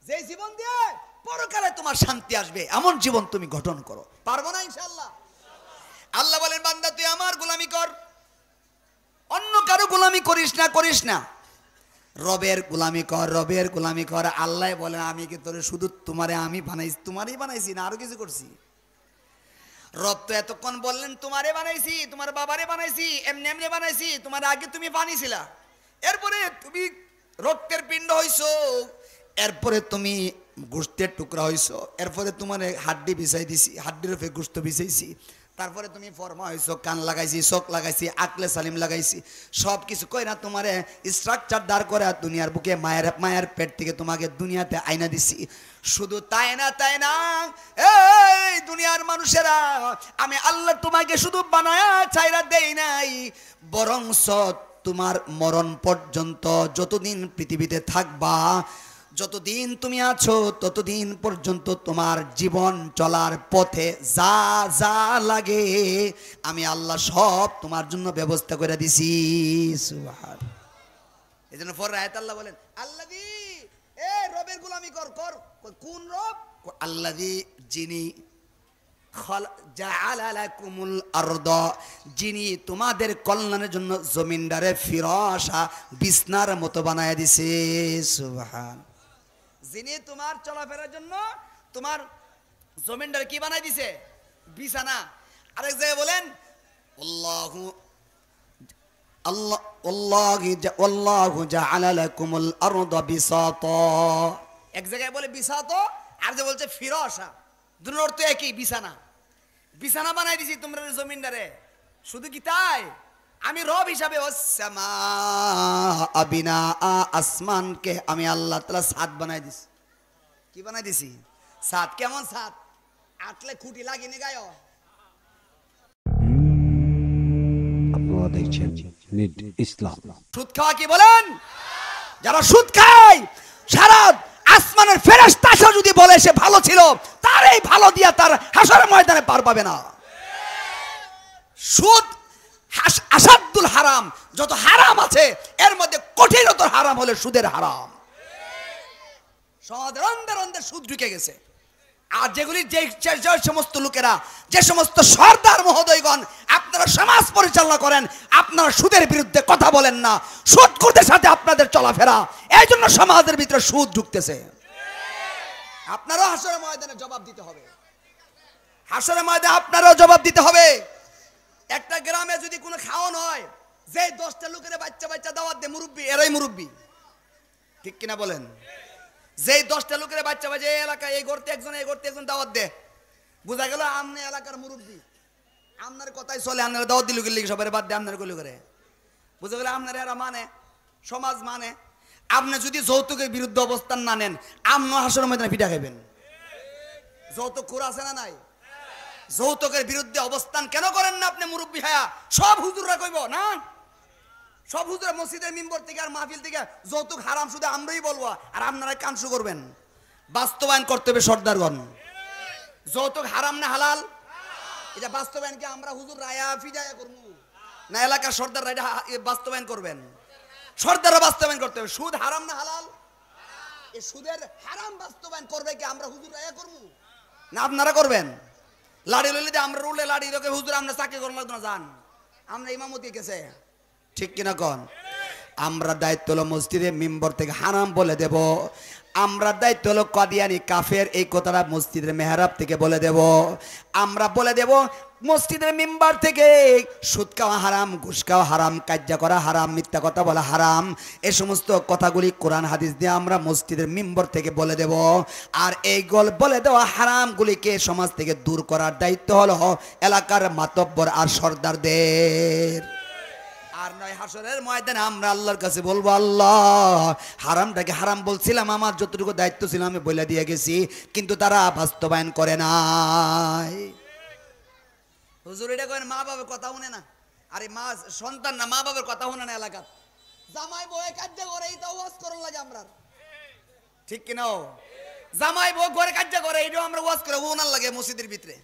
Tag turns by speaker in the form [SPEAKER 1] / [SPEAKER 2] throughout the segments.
[SPEAKER 1] যে জীবন দিয়ে পরকালে তোমার শান্তি আসবে এমন জীবন তুমি গঠন করো। পারবো না ইনশাআল্লাহ? আল্লাহ বলেন বান্দা তুই আমার গোলামি কর, অন্য কারো গোলামি করিস না, করিস না, রবের গোলামি কর, রবের গোলামি কর। আল্লাহ বলেন আমি কি তোরে শুধু তোমারে আমি বানাইছি, তোমারই বানাইছি না আরো কিছু করছি? রব তো এতক্ষণ বললেন তোমারে বানাইছি, তোমার বাবারে বানাইছি, এমনি এমনি বানাইছি, তোমার আগে তুমি বানিয়েছিলা, এরপরে তুমি রক্তের পিণ্ড হইছো, এরপরে তুমি গোশতের টুকরা হইছো, এরপরে তোমার হাড্ডি বিছাই দিছি, হাড্ডির উপরে গোশত বিছাইছি, তারপরে তুমি ফরমা হইছো, কান লাগাইছি, চোখ লাগাইছি, আকলে সালিম লাগাইছি, সব কিছু কই না তোমারে স্ট্রাকচার দাঁড় করে দুনিয়ার বুকে মায়ের মায়ের পেট থেকে তোমাকে দুনিয়াতে আইনা দিছি। শুধু তাই না, তাই না, এই দুনিয়ার মানুষেরা, আমি আল্লাহ তোমাকে শুধু বানায়া চাইরা দেই নাই, বরং তোমার মরণ পর্যন্ত যতদিন পৃথিবীতে থাকবা, যতদিন তুমি আছো ততদিন পর্যন্ত তোমার জীবন চলার পথে যা যা লাগে আমি আল্লাহ সব তোমার জন্য ব্যবস্থা করে দিছি। সুবহান। এজন্য পরে আয়াত আল্লাহ বলেন আল্লাযী, এ রবের গোলামি কর, কর। কোন রব? আল্লাযী, যিনি জাআলা লাকুমুল আরদা, যিনি তোমাদের কল্যাণের জন্য জমিনটারে ফিরাশা, বিছনার মতো বানায় দিছে। সুবহান। যিনি তোমার চলাফেরার জন্য তোমার জমিনটারে কি বানায় দিছে? বিছানা। আরেক জায়গায় বলেন আল্লাহু আল্লাহু জাআলা লাকুমুল আরদা বিসাতা, এক জায়গায় বলে বিসাতা, আর যে বলছে ফিরাশা, দুটোর অর্থ একই, বিছানা। বিছানা বানাই দিছি তোমরা জমিনটারে। শুধু কি তাই, আমি রব হিসাবে আসমানকে আমি আল্লাহ তাআলা ছাদ বানাই দিছি। কি বানাই দিছি? ছাদ। কেমন ছাদ? আটলে খুঁটি লাগিনি গায়।
[SPEAKER 2] আপনারা দেখছেন নিট ইসলাম।
[SPEAKER 1] সুদ খাওয়া কি বলেন? যারা সুদ খায়, সারা আসমানের ফেরেশতা যদি বলে সে ভালো ছিল, তার এই ভালো দিয়া তার হাসরের ময়দানে পার পাবে না। সুদ আসাদুল হারাম, যত হারাম আছে এর মধ্যে কঠিনতর হারাম হলো সুদের হারাম। সমাজের অন্ধের অন্ধের সুদ ঢুকে গেছে। আর যেগুলি যে সমস্ত লোকেরা, যে সমস্ত সরদার মহোদয়গণ আপনারা সমাজ পরিচালনা করেন, আপনারা সুদের বিরুদ্ধে কথা বলেন না, সুদখোরদের সাথে আপনাদের চলাফেরা, এই জন্য সমাজের ভিতরে সুদ ঢুকতেছে। আপনারাও হাসরের ময়দানে জবাব দিতে হবে। হাসরের ময়দানে আপনারাও জবাব দিতে হবে। একটা গ্রামে যদি কোনো খাওয়ান হয়, যে 10টা লোকের বাচ্চা বাচ্চা দাওয়াত দে, মুরব্বী, এরাই মুরব্বী, ঠিক কিনা বলেন? যেই 10টা লোকের বাচ্চা বাচ্চা এই এলাকায় এই করতে একজন, এই করতে একজন দাওয়াত দে, বোঝা গেল আমনে এলাকার মুরব্বী, আপনার কথাই চলে, আপনারা দাওয়াত দিল গেলে সবাই বাদ দিয়ে আপনার গলি করে, বুঝা গেল আপনারা এরা মানে সমাজ মানে। আপনি যদি যৌতুকের বিরুদ্ধে অবস্থান না নেন, আপনি হাসরের ময়দানে পিঠা খাবেন। যৌতুক খোর আছে না নাই? যৌতুকের বিরুদ্ধে অবস্থান কেন করেন না আপনি মুরব্বী হায়া? সব হুজুররা কইব না, সব হুজুর মসজিদের মিম্বর থেকে আর মাহফিল থেকে যৌতুক হারাম শুধু আমরাই বলবো, আর আপনারা কানসু করবেন। বাস্তবায়ন করতে হবে সর্দারগণ। যৌতুক হারাম না হালাল, এটা বাস্তবায়ন কি আমরা হুজুর রায়া ফিজায়া করবো না এলাকার সর্দাররা এটা বাস্তবায়ন করবেন? সর্দাররা বাস্তবায়ন করতে হবে। সুদ হারাম না হালাল, এই সুদের হারাম বাস্তবায়ন করবে কি আমরা হুজুর রায়া করবো না আপনারা করবেন? লাড়ি লইলে আমরা রুলে লাড়ি লোকে হুজুর আমরা চাকরি করলাম না, যান আমরা ইমামতি গেছে, ঠিক কিনা কন? আমরা দায়িত্ব হলো মসজিদে মিম্বর থেকে হারাম বলে দেব। আমরা দায়িত্ব হলো কাদিয়ানি কাফের এই কথাটা মসজিদের মেহরাব থেকে বলে দেব। আমরা বলে দেব মসজিদের মিম্বার থেকে সুদ খাওয়া হারাম, ঘুষ খাওয়া হারাম, কাজ্জা করা হারাম, মিথ্যা কথা বলা হারাম, এ সমস্ত কথাগুলি কোরআন হাদিস দিয়ে আমরা মসজিদের মিম্বর থেকে বলে দেব। আর এই বলে দেওয়া হারামগুলিকে সমাজ থেকে দূর করার দায়িত্ব হলো এলাকার মাতব্বর আর সর্দারদের। আর নয় হাসরের ময়দানে আমরা আল্লাহর কাছে বলবো, আল্লাহ হারামটাকে হারাম বলছিলাম, আমার যতটুকু দায়িত্ব ছিল আমি বলে দিয়ে গেছি, কিন্তু তারা বাস্তবায়ন করে নাই। হুজুর এটা করেন মা বাবার কথা শুনে না, আরে মা সন্তান না, মা বাবার কথা শুনে না এলাকার। জামাই বউ কার্য করে এইটা ওয়াজ করন লাগে আমরা, ঠিক কিনা? জামাই বউ ঘরে কার্য করে এইটাও আমরা ওয়াজ করে ওনার লাগে মসজিদের ভিতরে।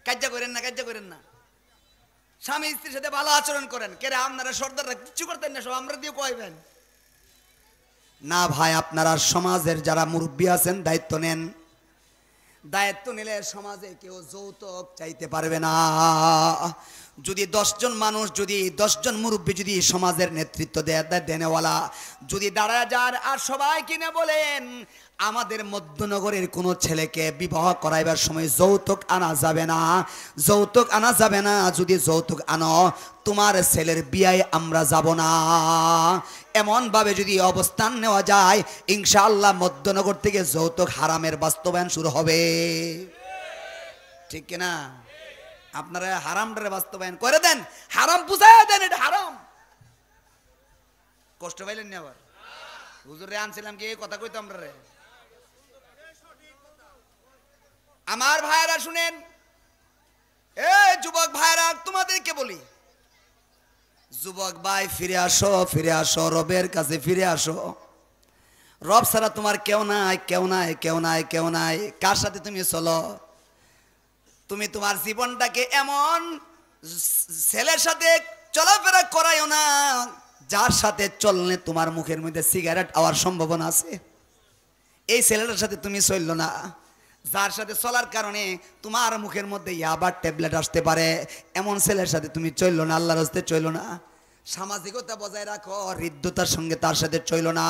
[SPEAKER 1] কার্য করেন না, কার্য করেন না, স্বামী স্ত্রীর সাথে ভালো আচরণ করেন। কেরে আপনারা সর্দাররা কিচ্ছু করতেন না, সব আমরা দিয়ে কইবেন। না ভাই, আপনারা সমাজের যারা মুরব্বী আছেন দায়িত্ব নেন। দায়িত্ব নিলে সমাজে কেউ যৌতুক চাইতে পারবে না। যদি 10 জন মানুষ, যদি 10 জন মুরব্বী যদি সমাজের নেতৃত্ব দেনেওয়ালা যদি দাঁড়ায় যান আর সবাই কিনে বলেন আমাদের মধ্যনগরের কোনো ছেলেকে বিবাহ করাইবার সময় যৌতুক আনা যাবে না, যৌতুক আনা যাবে না, যদি যৌতুক আনো তোমার ছেলের বিয়ায় আমরা যাব না, এমনভাবে যদি অবস্থান নেওয়া যায় ইনশাআল্লাহ মধ্যনগর থেকে যৌতুক হারামের বাস্তবায়ন শুরু হবে। ঠিক কিনা? আপনারা হারামটারে বাস্তবায়ন করে দেন, হারাম বুঝায় দেন এটা হারাম। কষ্ট পাইলেন না? আবার হুজুরে আনছিলাম কি কথা কইতো আমরা রে। আমার ভাইরা শুনেন, এ যুবক ভাইরা তোমাদেরকে বলি, যুবক ভাই ফিরে আসো, ফিরে আসো, রবের কাছে ফিরে আসো। রব ছাড়া তোমার কেউ নাই, কেউ নাই, কেউ নাই, কেউ নাই। কার সাথে তুমি চলো? তুমি তোমার জীবনটাকে এমন ছেলের সাথে চলাফেরা করাইও না যার সাথে চললে তোমার মুখের মধ্যে সিগারেট আওয়ার সম্ভাবনা আছে। এই ছেলেটার সাথে তুমি চললো না যার সাথে চলার কারণে তোমার মুখের মধ্যে ইয়াবার ট্যাবলেট আসতে পারে, এমন ছেলের সাথে তুমি চললো না, আল্লাহর রাস্তায় চললো না। সামাজিকতা বজায় রাখো, হৃদ্যতার সঙ্গে তার সাথে চললো না।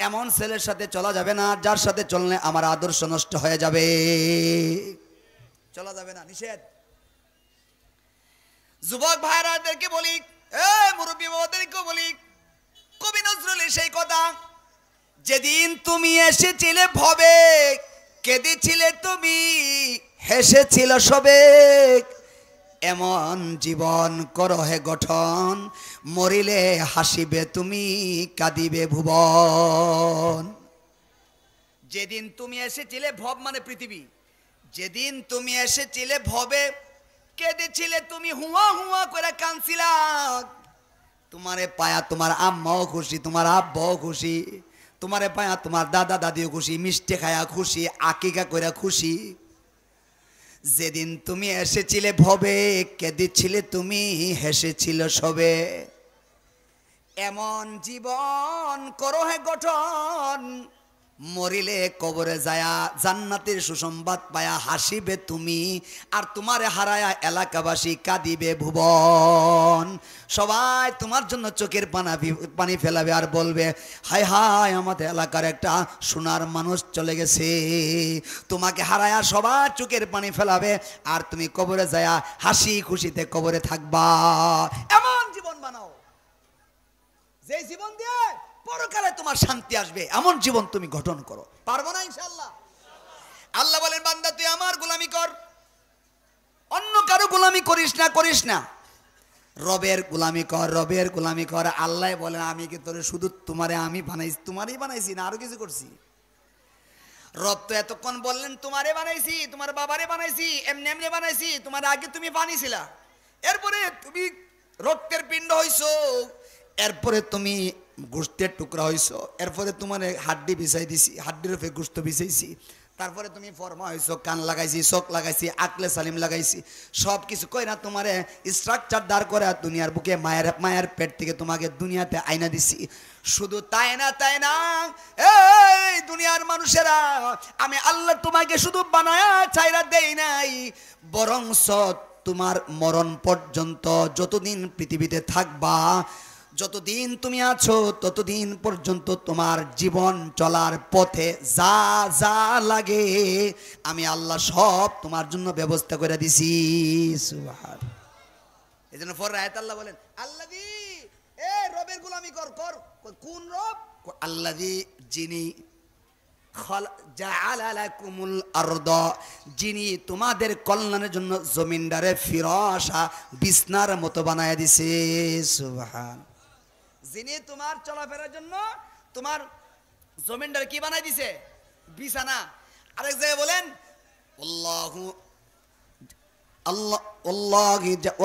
[SPEAKER 1] এমন ছেলের সাথে চলা যাবে না যার সাথে চললে আমার আদর্শ নষ্ট হয়ে যাবে, চলা যাবে না, নিষেধ। যুবক ভাইরাদেরকে বলি, এ মুরব্বী বাবাদেরকে বলি, কবি নজরুলের সেই কথা, যেদিন তুমি এসেছিলে ভবে কেঁদেছিলে তুমি, হেসেছিল সবে, এমন জীবন করো হে গঠন, মরিলে হাসিবে তুমি, কাঁদিবে ভুবন। যেদিন তুমি এসেছিলে, ভব মানে পৃথিবী, যেদিন তুমি এসেছিলে ভবে কেঁদেছিলে তুমি, হুয়া হুয়া করে কাঁদছিলা। তোমারে পায়া তোমার আম্মাও খুশি, তোমার আব্বাও খুশি, তোমারে পায়া তোমার দাদা দাদিও খুশি, মিষ্টি খায়া খুশি, আকিকা করে খুশি। যেদিন তুমি এসেছিলে ভবে কেঁদেছিলে তুমি, হেসেছিল সবে, এমন জীবন করো হে গঠন, মরিলে কবরে যায়া জান্নাতের সুসংবাদ পায়া হাসিবে তুমি, আর তোমারে হারায়া এলাকাবাসী কাঁদিবে ভুবন। সবাই তোমার জন্য চোখের পানি ফেলাবে আর বলবে হায় হায় আমাদের এলাকার একটা সোনার মানুষ চলে গেছে। তোমাকে হারায়া সবার চোখের পানি ফেলাবে আর তুমি কবরে যায়া হাসি খুশিতে কবরে থাকবা। এমন জীবন বানাও যে জীবন দিয়ে পরকালে তোমার শান্তি আসবে, এমন জীবন তুমি গঠন করো। পারবো না ইনশাআল্লাহ? আল্লাহ বলেন বান্দা তুই আমার গোলামি কর, অন্য কারো গোলামি করিস না, করিস না, রবের গোলামি কর, রবের গোলামি কর। আল্লাহ বলেন আমি কি তোরে শুধু তোমারে আমি বানাইছি, তোমারই বানাইছি না আরো কিছু করছি? রব তো এতক্ষণ বললেন তোমারে বানাইছি, তোমার বাবারে বানাইছি, এমনি এমনি বানাইছি, তোমার আগে তুমি বানিয়েছিলা, এরপরে তুমি রক্তের পিণ্ড হইছো, এরপরে তুমি গোস্তের টুকরা হইছো, এরপরে তোমার হাড্ডি বিছাই দিছি, হাড্ডির উপরে গোস্ত বিছাইছি, তারপরে তুমি ফর্মা হইছো, কান লাগাইছি, চোখ লাগাইছি, আকলে সালিম লাগাইছি, সব কিছু কই না তোমারে স্ট্রাকচার দাঁড় করে দুনিয়ার বুকে মায়ের পেট থেকে তোমাকে দুনিয়াতে আয়না দিছি। শুধু তাই না, তাই না, এই দুনিয়ার মানুষেরা আমি আল্লাহ তোমাকে শুধু বানায়া চাইরা দেই নাই, বরংস তোমার মরণ পর্যন্ত যতদিন পৃথিবীতে থাকবা, যতদিন তুমি আছো ততদিন পর্যন্ত তোমার জীবন চলার পথে যা যা লাগে আমি আল্লাহ সব তোমার জন্য ব্যবস্থা করে দিছি। সুবহান। এই জন্য পরে আয়াত আল্লাহ বলেন আল্লাযী, এ রবের গোলামি কর, কর। কোন রব? আল্লাযী, যিনি জাআলা লাকুমুল আরদা, যিনি তোমাদের কল্যাণের জন্য জমিনটারে ফিরাশা, বিছনার মতো বানায় দিছে। সুবহান। যিনি তোমার চলাফেরার জন্য তোমার জমিনটারে কি বানাই দিছে? বিছানা। আরেক জায়গায় বলেন আল্লাহু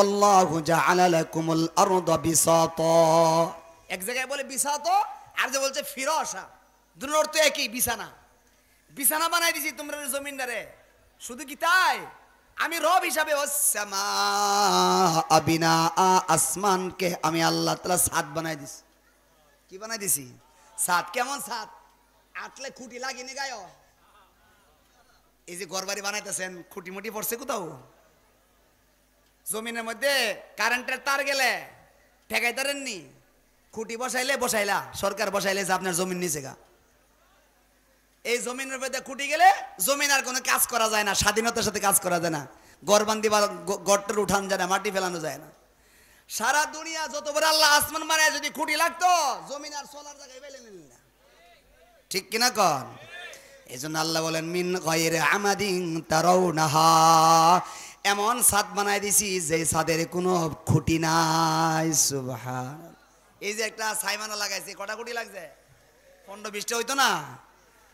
[SPEAKER 1] আল্লাহু জাআলা লাকুমুল আরদা বিসাতা। এক জায়গায় বলে বিসাতা, আর যে বলছে ফিরাশা, দুটোর অর্থ একই, বিছানা। বিছানা বানাই দিছি তোমরা জমিনটারে। শুধু কি তাই, আমি রব হিসাবে আসমানকে আমি আল্লাহ তাআলা ছাদ বানাই দিছি। কি বানাই দিছি? ছাদ কেমন ছাদ? আটলে খুঁটি লাগিনি গায়। এই যে ঘর বাড়ি বানাইতেছেন, খুঁটি মুটি পড়ছে কোথাও? জমিনের মধ্যে কারেন্টের তার গেলে ঠেকাই তারেননি, খুঁটি বসাইলে বসাইলা, সরকার বসাইলে যে আপনার জমিন নিচে গা। এই জমিনের মধ্যে খুঁটি গেলে জমিন আর কোনো কাজ করা যায় না, স্বাধীনতার সাথে কাজ করা যায় না, গড় বান্ধি বা গড়টার উঠান যায় না, মাটি ফেলানো যায় না। সারা দুনিয়া যত বড় আল্লাহ আসমান মানে যদি খুঁটি লাগতো, জমিন আর সোলার জায়গায় ফেলে নিল না। ঠিক কিনা কন? এই জন্য আল্লাহ বলেন মিন গায়রি আমাদিন তারাউনাহা, এমন ছাদ বানাই দিছি যে ছাদের কোনো খুঁটি নাই। সুবহান। এই যে একটা সাইমানা লাগাইছে, কটা খুঁটি লাগছে? 15-20টা হইতো না?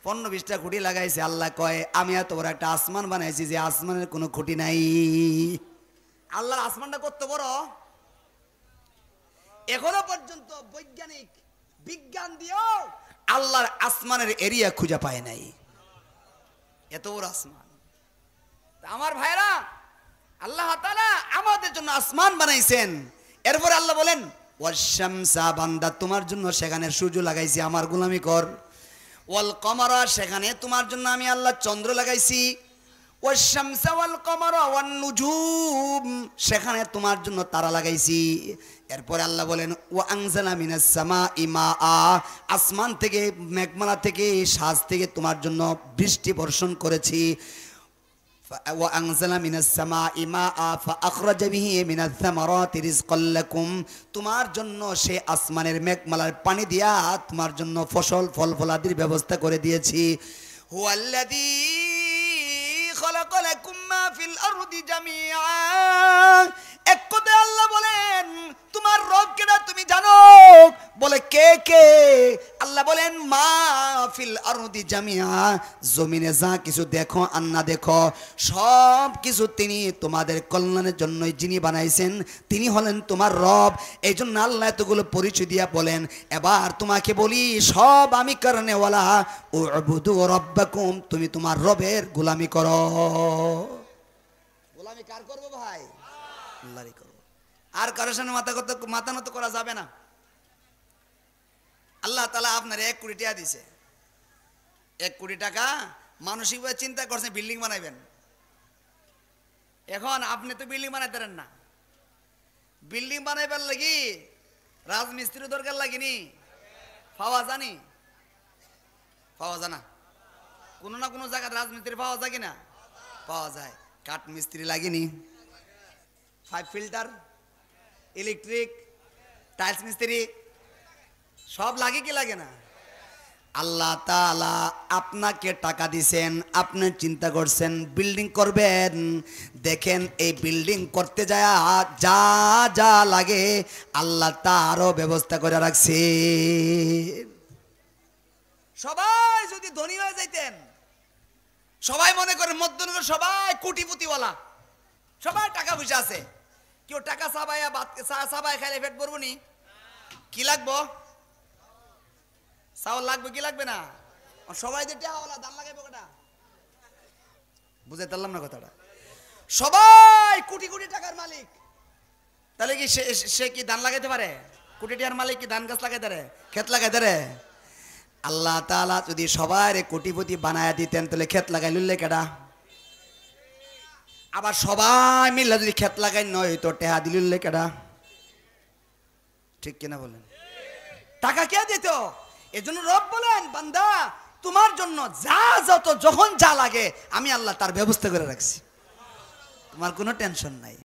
[SPEAKER 1] 15-20টা খুঁটি লাগাইছে। আল্লাহ কয় আমি এত বড় একটা আসমান বানাইছি যে আসমানের কোনো খুঁটি নাই। আল্লাহর আসমানটা কত বড়! এখনো পর্যন্ত বৈজ্ঞানিক বিজ্ঞান দিয়েও আল্লাহর আসমানের এরিয়া খুঁজে পায় নাই, এত বড় আসমান। আমার ভাইরা, আল্লাহ তাআলা আমাদের জন্য আসমান বানাইছেন। এরপরে আল্লাহ বলেন ওয়াশ-শামসা, বান্দা তোমার জন্য সেখানে সূর্য লাগাইছি, আমার গোলামি কর। ওয়াল কমারা, সেখানে তোমার জন্য আমি আল্লাহ চন্দ্র লাগাইছি। ওয়াশ-শামসা ওয়াল কমারা ওয়ান নুজুম, সেখানে তোমার জন্য তারা লাগাইছি। এরপরে আল্লাহ বলেন ওয়া আনজালা মিনাস সামাই মাআ, আসমান থেকে মেঘমালা থেকে সাজ থেকে তোমার জন্য বৃষ্টি বর্ষণ করেছি। ওয়া আনজালা মিনাস সামাই মাআ ফাআখরাজা বিহি মিনাস সামারাতি রিজকাল লাকুম, তোমার জন্য সে আসমানের মেঘমালার পানি দিয়া তোমার জন্য ফসল ফল ফলাদির ব্যবস্থা করে দিয়েছি। হুয়াল্লাযী খালাকা লাকুম মা ফিল আরদি জামিআ, এক কথায় আল্লাহ বলেন তোমার রব কেডা তুমি জানো? বলে কে কে? আল্লাহ বলেন মা ফিল আরদি জামিআ, জমিনে যা কিছু দেখো আর না দেখো সব কিছু তিনি তোমাদের কল্যাণের জন্যই যিনি বানাইছেন তিনি হলেন তোমার রব। এই জন্য আল্লাহ এতগুলো পরিচয় দিয়া বলেন এবার তোমাকে বলি সব আমি করনেওয়ালা, উবুদু রাব্বাকুম, তুমি তোমার রবের গোলামি করো। গোলামি কার করবো ভাই? আল্লাহরই করবো। আর কারোর সামনে মাথা নত করা যাবে না। আল্লাহ তাআলা আপনার 1 কোটি টাকা দিছে, 1 কোটি টাকা মানসিকভাবে চিন্তা করছেন বিল্ডিং বানাইবেন। এখন আপনি তো বিল্ডিং বানাইতে পারেন না, বিল্ডিং বানাইবার লাগি রাজমিস্ত্রি দরকার লাগেনি? পাওয়া জানি? পাওয়া জানা? কোনো না কোনো জায়গায় রাজমিস্ত্রি পাওয়া যায় কিনা? পাওয়া যায়। কাঠ মিস্ত্রি লাগেনি? 5 ফিল্টার, ইলেকট্রিক, টাইলস মিস্ত্রি সব লাগে কি লাগে না? আল্লাহ তাআলা আপনাকে টাকা দিছেন, আপনি চিন্তা করছেন বিল্ডিং করবেন। দেখেন এই বিল্ডিং করতে যায় যা যা লাগে আল্লাহ তারও ব্যবস্থা করে রাখছে। সবাই যদি ধনী হয়ে যাইতেন, সবাই মনে করেন মধ্যনগর সবাই কোটিপতিওয়ালা, সবাই টাকা পয়সা আছে, কেউ টাকা চাবাইয়া চাবাই খাইলে পেট ভরবো নি? কি লাগবো? চাউল লাগবে কি লাগবে না? সবাই যে টাকাওয়ালা দান লাগাইবো কটা? বুঝাইতে পারলাম না কথাটা? সবাই কোটি কোটি টাকার মালিক, তাহলে কি সে কি ধান লাগাইতে পারে? কোটি টাকার মালিক কি ধান গাছ লাগাইতে পারে, ক্ষেত লাগাইতে পারে? আল্লাহ তাআলা যদি সবাই কোটিপতি বানায় দিতেন তাহলে ক্ষেত লাগাই লুললে কেডা? আবার সবাই মিলে যদি ক্ষেত লাগাই নয় তো টেহা দিলুললে কেডা? ঠিক কিনা বলেন? টাকা কে দিত? এজন্য রব বলেন বান্দা তোমার জন্য যা যত যখন যা লাগে আমি আল্লাহ তার ব্যবস্থা করে রাখছি, তোমার কোনো টেনশন নাই।